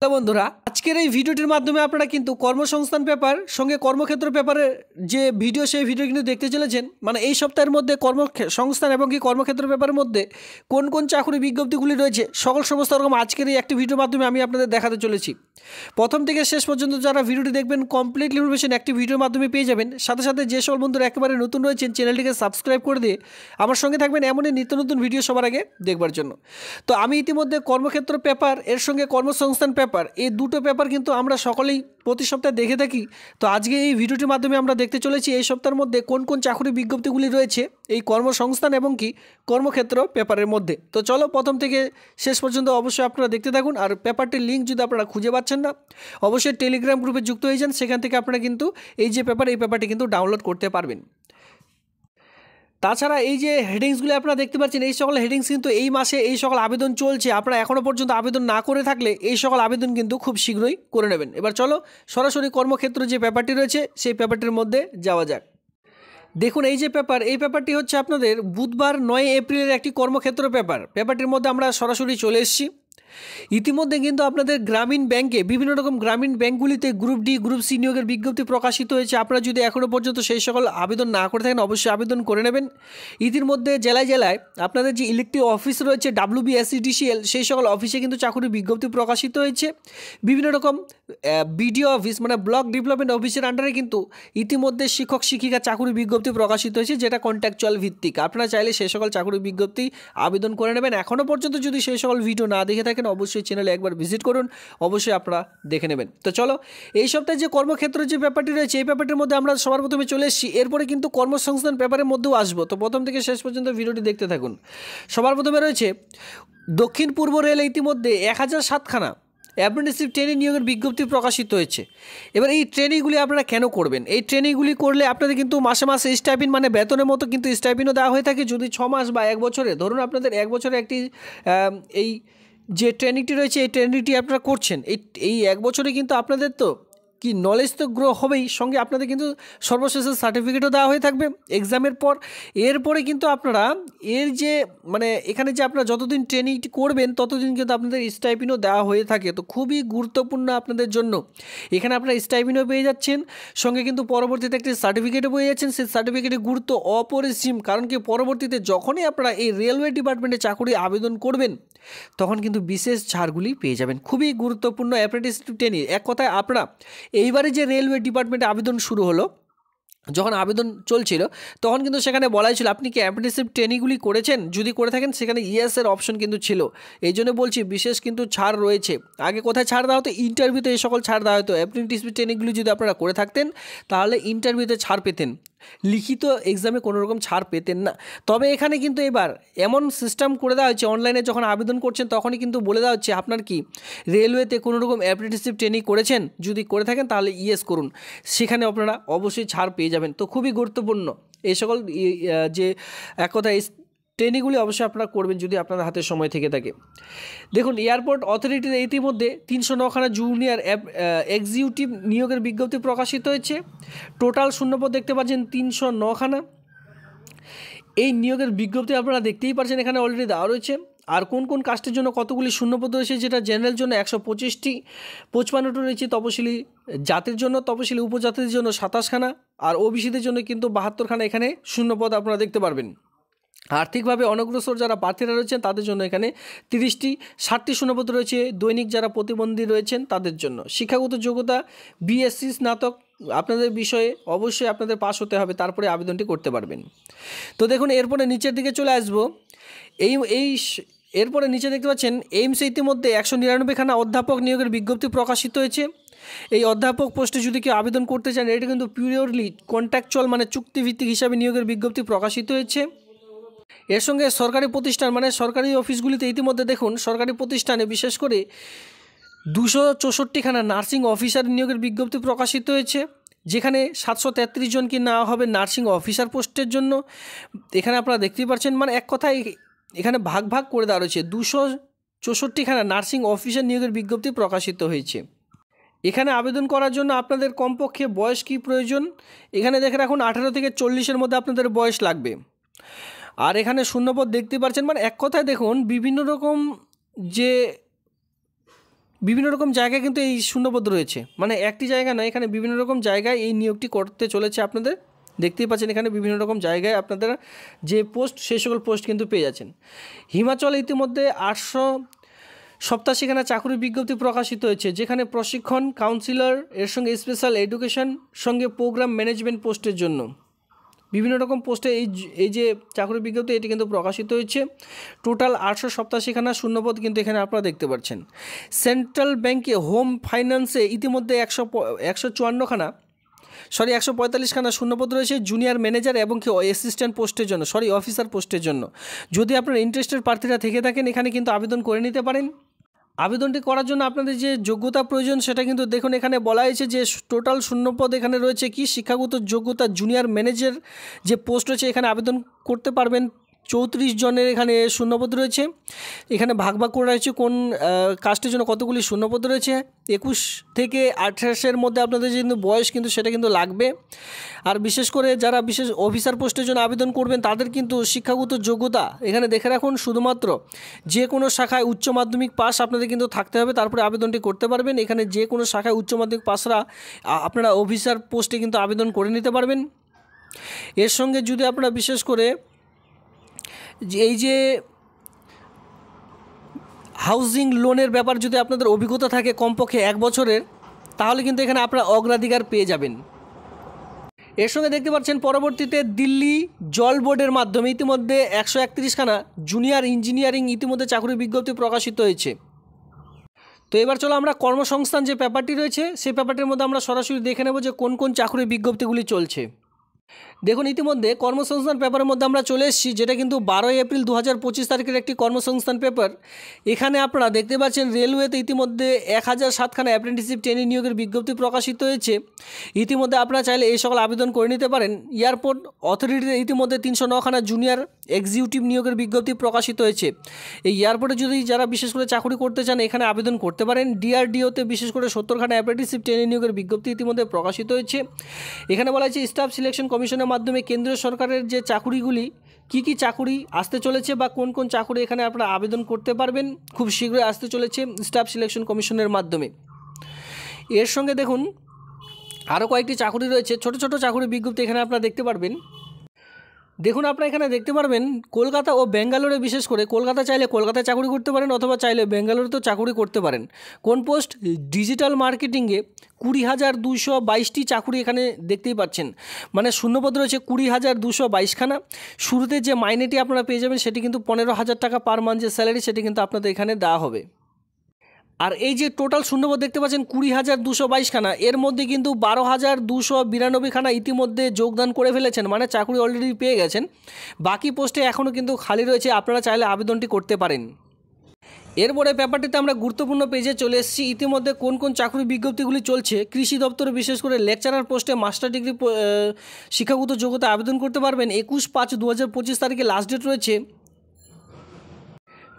তো বন্ধুরা আজকের এই ভিডিওটির মাধ্যমে আপনারা কিন্তু কর্মসংস্থান পেপার সঙ্গে কর্মক্ষেত্র পেপারের যে ভিডিও সেই ভিডিও কিন্তু দেখতে চলেছেন। মানে এই সপ্তাহের মধ্যে কর্মসংস্থান এবং কি কর্মক্ষেত্র পেপারের মধ্যে কোন কোন চাকরি বিজ্ঞপ্তিগুলি রয়েছে সকল সমস্ত রকম আজকের এই একটি ভিডিওর মাধ্যমে আমি আপনাদের দেখাতে চলেছি। প্রথম থেকে শেষ পর্যন্ত যারা ভিডিওটি দেখবেন কমপ্লিট ইনফরমেশন একটি ভিডিওর মাধ্যমে পেয়ে যাবেন। সাথে সাথে যে সকল বন্ধুরা একেবারে নতুন রয়েছেন চ্যানেলটিকে সাবস্ক্রাইব করে দিয়ে আমার সঙ্গে থাকবেন এমনই নিত্য নতুন ভিডিও সবার আগে দেখবার জন্য। তো আমি ইতিমধ্যে কর্মক্ষেত্র পেপার এর সঙ্গে কর্মসংস্থান পেপার এই দুটো পেপার কিন্তু আমরা সকলেই প্রতি সপ্তাহে দেখে থাকি। তো আজকে এই ভিডিওটির মাধ্যমে আমরা দেখতে চলেছি এই সপ্তাহের মধ্যে কোন কোন চাকরি বিজ্ঞপ্তিগুলি রয়েছে এই কর্মসংস্থান এবং কি কর্মক্ষেত্র পেপারের মধ্যে। তো চলো প্রথম থেকে শেষ পর্যন্ত অবশ্যই আপনারা দেখতে থাকুন। আর পেপারটির লিঙ্ক যদি আপনারা খুঁজে পাচ্ছেন না অবশ্যই টেলিগ্রাম গ্রুপে যুক্ত হয়ে যান, সেখান থেকে আপনারা কিন্তু এই যে পেপার এই পেপারটি কিন্তু ডাউনলোড করতে পারবেন। তাছাড়া এই যে হেডিংসগুলো আপনারা দেখতে পাচ্ছেন এই সকল হেডিংস কিন্তু এই মাসে এই সকল আবেদন চলছে। আপনারা এখনও পর্যন্ত আবেদন না করে থাকলে এই সকল আবেদন কিন্তু খুব শীঘ্রই করে নেবেন। এবার চলো সরাসরি কর্মক্ষেত্র যে পেপারটি রয়েছে সেই পেপারটির মধ্যে যাওয়া যাক। দেখুন এই যে পেপার এই পেপারটি হচ্ছে আপনাদের বুধবার 9 এপ্রিলের একটি কর্মক্ষেত্র পেপার। পেপারটির মধ্যে আমরা সরাসরি চলে এসেছি। ইতিমধ্যে কিন্তু আপনাদের গ্রামীণ ব্যাংকে বিভিন্ন রকম গ্রামীণ ব্যাংকগুলিতে গ্রুপ ডি গ্রুপ সি নিয়োগের বিজ্ঞপ্তি প্রকাশিত হয়েছে। আপনারা যদি এখনও পর্যন্ত সেই সকল আবেদন না করে থাকেন অবশ্যই আবেদন করে নেবেন। ইতিমধ্যে জেলায় জেলায় আপনাদের যে ইলেকট্রিক অফিস রয়েছে WBSEDCL সেই সকল অফিসে কিন্তু চাকরির বিজ্ঞপ্তি প্রকাশিত হয়েছে। বিভিন্ন রকম বিডিও অফিস মানে ব্লক ডেভেলপমেন্ট অফিসের আন্ডারে কিন্তু ইতিমধ্যে শিক্ষক শিক্ষিকা চাকরির বিজ্ঞপ্তি প্রকাশিত হয়েছে, যেটা কন্ট্রাকচুয়াল ভিত্তিক। আপনারা চাইলে সেই সকল চাকরির বিজ্ঞপ্তি আবেদন করে নেবেন। এখনও পর্যন্ত যদি সেই সকল ভিডিও না দেখে থাকেন অবশ্যই চ্যানেলে একবার ভিজিট করুন, অবশ্যই আপনারা দেখে নেবেন। তো চলো এই সপ্তাহে যে কর্মক্ষেত্র যে ব্যাপারটি রয়েছে এই ব্যাপারটির মধ্যে আমরা সবার প্রথমে চলে এসেছি। এরপরে কিন্তু কর্মসংস্থান পেপারের মধ্যেও আসবো। তো প্রথম থেকে শেষ পর্যন্ত ভিডিওটি দেখতে থাকুন। সবার প্রথমে রয়েছে দক্ষিণ পূর্ব রেলে ইতিমধ্যে 1007খানা অ্যাপ্রেন্টিসশিপ ট্রেনিং নিয়োগের বিজ্ঞপ্তি প্রকাশিত হয়েছে। এবার এই ট্রেনিংগুলি আপনারা কেন করবেন? এই ট্রেনিংগুলি করলে আপনাদের কিন্তু মাসে মাসে স্টাইপেন্ড মানে বেতনের মতো কিন্তু স্টাইপেন্ডও দেওয়া হয়ে থাকে। যদি 6 মাস বা 1 বছরে ধরুন আপনাদের 1 বছরে একটি এই যে ট্রেনিংটি রয়েছে এই ট্রেনিংটি আপনারা করছেন এই 1 বছরে কিন্তু আপনাদের তো কি নলেজ তো গ্রো হবেই, সঙ্গে আপনাদের কিন্তু সর্বশেষে সার্টিফিকেটও দেওয়া হয়ে থাকবে এক্সামের পর। এরপরে কিন্তু আপনারা এর যে মানে এখানে যে আপনারা যতদিন ট্রেনিংটি করবেন ততদিন কিন্তু আপনাদের স্টাইপেন্ডও দেওয়া হয়ে থাকে। তো খুবই গুরুত্বপূর্ণ আপনাদের জন্য। এখানে আপনারা স্টাইপেন্ডও পেয়ে যাচ্ছেন, সঙ্গে কিন্তু পরবর্তীতে একটি সার্টিফিকেটও পেয়ে যাচ্ছেন। সেই সার্টিফিকেটের গুরুত্ব অপরিসীম, কারণ কি পরবর্তীতে যখনই আপনারা এই রেলওয়ে ডিপার্টমেন্টে চাকরি আবেদন করবেন তখন কিন্তু বিশেষ ছাড়গুলি পেয়ে যাবেন। খুবই গুরুত্বপূর্ণ অ্যাপ্রেন্টিসশিপ ট্রেনিং। এক কথায় আপনারা এইবারে যে রেলওয়ে ডিপার্টমেন্টে আবেদন শুরু হলো, যখন আবেদন চলছিল তখন কিন্তু সেখানে বলাই ছিল আপনি কি অ্যাপ্রেন্টিসশিপ ট্রেনিংগুলি করেছেন, যদি করে থাকেন সেখানে ইয়েসের অপশন কিন্তু ছিল। এই জন্য বলছি বিশেষ কিন্তু ছাড় রয়েছে। আগে কোথায় ছাড় দেওয়া হতো? ইন্টারভিউতে এই সকল ছাড় দেওয়া হতো। অ্যাপ্রেন্টিসশিপ ট্রেনিংগুলি যদি আপনারা করে থাকতেন তাহলে ইন্টারভিউতে ছাড় পেতেন, লিখিত এক্সামে কোনো রকম ছাড় পেতেন না। তবে এখানে কিন্তু এবার এমন সিস্টেম করে দেওয়া হচ্ছে অনলাইনে যখন আবেদন করছেন তখনই কিন্তু বলে দেওয়া হচ্ছে আপনার কি রেলওয়েতে কোনো রকম অ্যাপ্রেন্টিসশিপ ট্রেনিং করেছেন, যদি করে থাকেন তাহলে ইয়েস করুন, সেখানে আপনারা অবশ্যই ছাড় পেয়ে যাবেন। তো খুবই গুরুত্বপূর্ণ এই সকল যে এক কথায় ট্রেনিংগুলি অবশ্যই আপনারা করবেন যদি আপনাদের হাতে সময় থেকে থাকে। দেখুন এয়ারপোর্ট অথরিটির ইতিমধ্যে 309খানা জুনিয়র এক্সিকিউটিভ নিয়োগের বিজ্ঞপ্তি প্রকাশিত হয়েছে। টোটাল শূন্যপদ দেখতে পাচ্ছেন 309খানা। এই নিয়োগের বিজ্ঞপ্তি আপনারা দেখতেই পাচ্ছেন এখানে অলরেডি দেওয়া রয়েছে। আর কোন কোন কাস্টের জন্য কতগুলি শূন্যপদ রয়েছে, যেটা জেনারেল জন্য 125টি, 55টি রয়েছে তপশিলি জাতির জন্য, তপশিলি উপজাতির জন্য 27খানা, আর ওবিসিদের জন্য কিন্তু 72খানা এখানে শূন্যপদ আপনারা দেখতে পারবেন। আর্থিকভাবে অনগ্রসর যারা প্রার্থীরা রয়েছেন তাদের জন্য এখানে 30টি, 60টি শূন্যপদ রয়েছে দৈনিক যারা প্রতিবন্ধী রয়েছেন তাদের জন্য। শিক্ষাগত যোগ্যতা BSc স্নাতক আপনাদের বিষয়ে অবশ্যই আপনাদের পাস হতে হবে, তারপরে আবেদনটি করতে পারবেন। তো দেখুন এরপরে নিচের দিকে চলে আসবো। এরপরে নিচে দেখতে পাচ্ছেন এইমসে ইতিমধ্যে 199খানা অধ্যাপক নিয়োগের বিজ্ঞপ্তি প্রকাশিত হয়েছে। এই অধ্যাপক পোস্টে যদি কেউ আবেদন করতে চান এটা কিন্তু পিওরলি কন্ট্রাকচুয়াল মানে চুক্তিভিত্তিক হিসাবে নিয়োগের বিজ্ঞপ্তি প্রকাশিত হয়েছে। এর সঙ্গে সরকারি প্রতিষ্ঠান মানে সরকারি অফিসগুলিতে ইতিমধ্যে দেখুন সরকারি প্রতিষ্ঠানে বিশেষ করে 264খানা নার্সিং অফিসার নিয়োগের বিজ্ঞপ্তি প্রকাশিত হয়েছে, যেখানে 733 জনকে নেওয়া হবে নার্সিং অফিসার পোস্টের জন্য। এখানে আপনারা দেখতেই পাচ্ছেন মানে এক কথায় এখানে ভাগ ভাগ করে দেওয়া রয়েছে। 264খানা নার্সিং অফিসার নিয়োগের বিজ্ঞপ্তি প্রকাশিত হয়েছে। এখানে আবেদন করার জন্য আপনাদের কমপক্ষে বয়স কি প্রয়োজন এখানে দেখে রাখুন, 18 থেকে 40-এর মধ্যে আপনাদের বয়স লাগবে। আর এখানে শূন্যপদ দেখতে পাচ্ছেন মানে এক কথায় দেখুন বিভিন্ন রকম যে বিভিন্ন রকম জায়গায় কিন্তু এই শূন্যপদ রয়েছে, মানে একটি জায়গা নয়, এখানে বিভিন্ন রকম জায়গায় এই নিয়োগটি করতে চলেছে। আপনাদের দেখতেই পাচ্ছেন এখানে বিভিন্ন রকম জায়গায় আপনাদের যে পোস্ট সেই সকল পোস্ট কিন্তু পেয়ে যাচ্ছেন। হিমাচল ইতিমধ্যে 887খানা চাকরির বিজ্ঞপ্তি প্রকাশিত হয়েছে, যেখানে প্রশিক্ষণ কাউন্সিলর এর সঙ্গে স্পেশাল এডুকেশন সঙ্গে প্রোগ্রাম ম্যানেজমেন্ট পোস্টের জন্য বিভিন্ন রকম পোস্টে এই যে চাকরির বিজ্ঞপ্তি এটি কিন্তু প্রকাশিত হয়েছে। টোটাল 887খানা শূন্যপদ কিন্তু এখানে আপনারা দেখতে পাচ্ছেন। সেন্ট্রাল ব্যাংকে হোম ফাইন্যান্সে ইতিমধ্যে 145খানা শূন্যপদ রয়েছে জুনিয়র ম্যানেজার এবং কি অ্যাসিস্ট্যান্ট পোস্টের জন্য, অফিসার পোস্টের জন্য। যদি আপনার ইন্টারেস্টেড প্রার্থীরা থেকে থাকেন এখানে কিন্তু আবেদন করে নিতে পারেন। আবেদনটি করার জন্য আপনাদের যে যোগ্যতা প্রয়োজন সেটা কিন্তু দেখুন এখানে বলা হয়েছে যে টোটাল শূন্যপদ এখানে রয়েছে কি শিক্ষাগত যোগ্যতা জুনিয়র ম্যানেজার যে পোস্ট রয়েছে এখানে আবেদন করতে পারবেন। 34 জনের এখানে শূন্যপদ রয়েছে। এখানে ভাগ করে রয়েছে কোন কাস্টের জন্য কতগুলি শূন্যপদ রয়েছে। 21 থেকে 28-এর মধ্যে আপনাদের যে বয়স কিন্তু সেটা কিন্তু লাগবে। আর বিশেষ করে যারা বিশেষ অফিসার পোস্টের জন্য আবেদন করবেন তাদের কিন্তু শিক্ষাগত যোগ্যতা এখানে দেখে রাখুন, শুধুমাত্র যে কোনো শাখায় উচ্চ মাধ্যমিক পাস আপনাদের কিন্তু থাকতে হবে, তারপরে আবেদনটি করতে পারবেন। এখানে যে কোনো শাখায় উচ্চ মাধ্যমিক পাসরা আপনারা অফিসার পোস্টে কিন্তু আবেদন করে নিতে পারবেন। এর সঙ্গে যদি আপনারা বিশেষ করে এই যে হাউজিং লোনের ব্যাপার যদি আপনাদের অভিজ্ঞতা থাকে কমপক্ষে 1 বছরের, তাহলে কিন্তু এখানে আপনারা অগ্রাধিকার পেয়ে যাবেন। এর সঙ্গে দেখতে পাচ্ছেন পরবর্তীতে দিল্লি জল বোর্ডের মাধ্যমে ইতিমধ্যে 131খানা জুনিয়র ইঞ্জিনিয়ারিং ইতিমধ্যে চাকরির বিজ্ঞপ্তি প্রকাশিত হয়েছে। তো এবার চলো আমরা কর্মসংস্থান যে পেপারটি রয়েছে সেই পেপারটির মধ্যে আমরা সরাসরি দেখে নেব যে কোন কোন চাকরির বিজ্ঞপ্তিগুলি চলছে। দেখুন ইতিমধ্যে কর্মসংস্থান পেপারের মধ্যে আমরা চলে এসেছি, যেটা কিন্তু 12 এপ্রিল 2025 তারিখের একটি কর্মসংস্থান পেপার। এখানে আপনারা দেখতে পাচ্ছেন রেলওয়েতে ইতিমধ্যে 1007খানা অ্যাপ্রেন্টিসশিপ ট্রেনি নিয়োগের বিজ্ঞপ্তি প্রকাশিত হয়েছে। ইতিমধ্যে আপনারা চাইলে এই সকল আবেদন করে নিতে পারেন। এয়ারপোর্ট অথরিটিতে ইতিমধ্যে 309খানা জুনিয়র এক্সিকিউটিভ নিয়োগের বিজ্ঞপ্তি প্রকাশিত হয়েছে। এই এয়ারপোর্টে যদি যারা বিশেষ করে চাকরি করতে চান এখানে আবেদন করতে পারেন। ডিআরডিওতে বিশেষ করে 70খানা অ্যাপ্রেন্টিসশিপ ট্রেনি নিয়োগের বিজ্ঞপ্তি ইতিমধ্যে প্রকাশিত হয়েছে। এখানে বলা হয়েছে স্টাফ সিলেকশন কমিশনের মাধ্যমে কেন্দ্রীয় সরকারের যে চাকুরিগুলি কি চাকুরি আসতে চলেছে বা কোন কোন চাকুরি এখানে আপনারা আবেদন করতে পারবেন খুব শীঘ্রই আসতে চলেছে স্টাফ সিলেকশন কমিশনের মাধ্যমে। এর সঙ্গে দেখুন আরও কয়েকটি চাকুরি রয়েছে, ছোট ছোট চাকুরি বিজ্ঞপ্তি এখানে আপনারা দেখতে পারবেন। দেখুন আপনারা এখানে দেখতে পারবেন কলকাতা ও ব্যাঙ্গালোরে, বিশেষ করে কলকাতা চাইলে কলকাতায় চাকরি করতে পারেন অথবা চাইলে ব্যাঙ্গালোরেতেও চাকরি করতে পারেন। কোন পোস্ট? ডিজিটাল মার্কেটিংয়ে 20,222টি চাকরি এখানে দেখতেই পাচ্ছেন, মানে শূন্যপদ রয়েছে 20,222খানা। শুরুতে যে মাইনেটি আপনারা পেয়ে যাবেন সেটি কিন্তু 15,000 টাকা পার মান্থ যে স্যালারি সেটি কিন্তু আপনাদের এখানে দেওয়া হবে। আর এই যে টোটাল শূন্যপদ দেখতে পাচ্ছেন 20,222খানা, এর মধ্যে কিন্তু 12,292খানা ইতিমধ্যে যোগদান করে ফেলেছেন, মানে চাকরি অলরেডি পেয়ে গেছেন। বাকি পোস্টে এখনও কিন্তু খালি রয়েছে, আপনারা চাইলে আবেদনটি করতে পারেন। এরপরে ব্যাপারটিতে আমরা গুরুত্বপূর্ণ পেজে চলে এসেছি। ইতিমধ্যে কোন কোন চাকরি বিজ্ঞপ্তিগুলি চলছে। কৃষি দপ্তরে বিশেষ করে লেকচারার পোস্টে মাস্টার ডিগ্রি শিক্ষাগত যোগ্যতা আবেদন করতে পারবেন। 21/5/2025 তারিখে লাস্ট ডেট রয়েছে।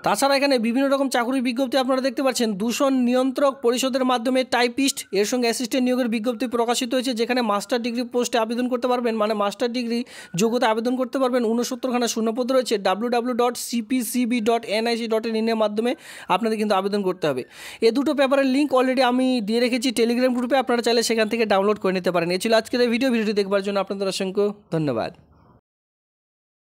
তাছাড়া এখানে বিভিন্ন রকম চাকরির বিজ্ঞপ্তি আপনারা দেখতে পাচ্ছেন। দূষণ নিয়ন্ত্রক পরিষদের মাধ্যমে টাইপিস্ট এর সঙ্গে অ্যাসিস্ট্যান্ট নিয়োগের বিজ্ঞপ্তি প্রকাশিত হয়েছে, যেখানে মাস্টার ডিগ্রি পোস্টে আবেদন করতে পারবেন, মানে মাস্টার ডিগ্রি যোগ্যতা আবেদন করতে পারবেন। 69খানা শূন্যপদ রয়েছে। www.cpcb.nic.in এর মাধ্যমে আপনাদের কিন্তু আবেদন করতে হবে। এই দুটো পেপারের লিঙ্ক অলরেডি আমি দিয়ে রেখেছি টেলিগ্রাম গ্রুপে, আপনারা চাইলে সেখান থেকে ডাউনলোড করে নিতে পারেন। এই ছিল আজকের এই ভিডিওটি দেখবার জন্য আপনাদের অসংখ্য ধন্যবাদ।